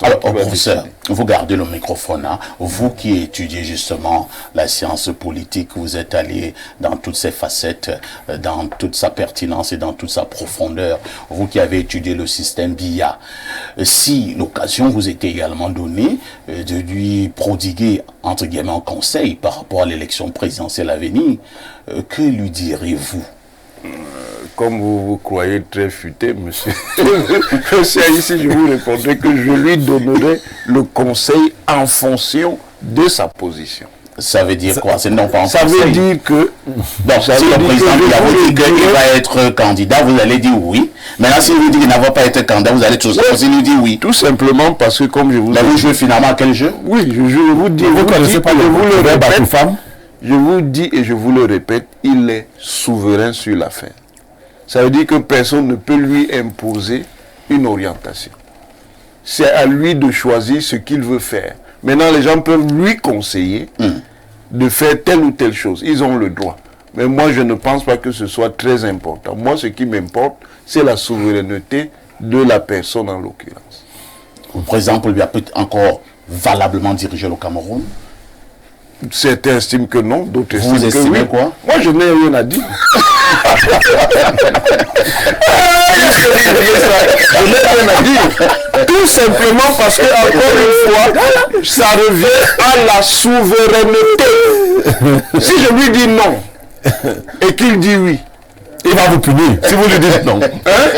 Alors, professeur, vous gardez le microphone, hein. Vous qui étudiez justement la science politique, vous êtes allé dans toutes ses facettes, dans toute sa pertinence et dans toute sa profondeur. Vous qui avez étudié le système BIA, si l'occasion vous était également donnée de lui prodiguer, entre guillemets, un conseil par rapport à l'élection présidentielle à venir, que lui direz-vous? Comme vous croyez très futé, monsieur, ici je vous répondrai que je lui donnerai le conseil en fonction de sa position. Ça veut dire quoi? C'est non pas un ça conseil. Veut dire que... Donc, si le président dit qu'il va être candidat, vous allez dire oui. Maintenant, si vous dites qu'il ne va pas être candidat, vous allez tout ça aussi lui dire oui. Tout simplement parce que, comme je vous dis... Mais vous jouez finalement à quel jeu? Oui, je vous dis... Vous connaissez pas le répète, femme. Je vous dis et je vous le répète, il est souverain sur l'affaire. Ça veut dire que personne ne peut lui imposer une orientation. C'est à lui de choisir ce qu'il veut faire. Maintenant, les gens peuvent lui conseiller de faire telle ou telle chose. Ils ont le droit. Mais moi, je ne pense pas que ce soit très important. Moi, ce qui m'importe, c'est la souveraineté de la personne en l'occurrence. Par exemple, il peut encore valablement diriger le Cameroun? Certains estiment que non, d'autres estiment que oui. Vous estimez quoi? Moi, je n'ai rien à dire. Je n'ai rien à dire. Tout simplement parce que, encore une fois, ça revient à la souveraineté. Si je lui dis non et qu'il dit oui, il va vous punir. Si vous lui dites non.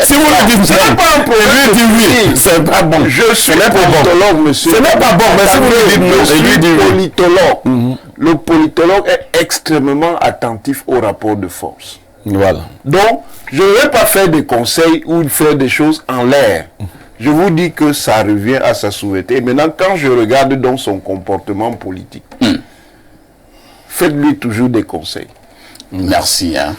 Si vous lui dites non, c'est pas un problème. Il dit oui. C'est pas bon. Je suis politologue, monsieur. Ce n'est pas bon, mais si vous lui dites non, je suis politologue. Le politologue est extrêmement attentif au rapport de force. Voilà. Donc, je ne vais pas faire des conseils ou faire des choses en l'air. Je vous dis que ça revient à sa souveraineté. Maintenant, quand je regarde donc son comportement politique, faites-lui toujours des conseils. Merci. Hein.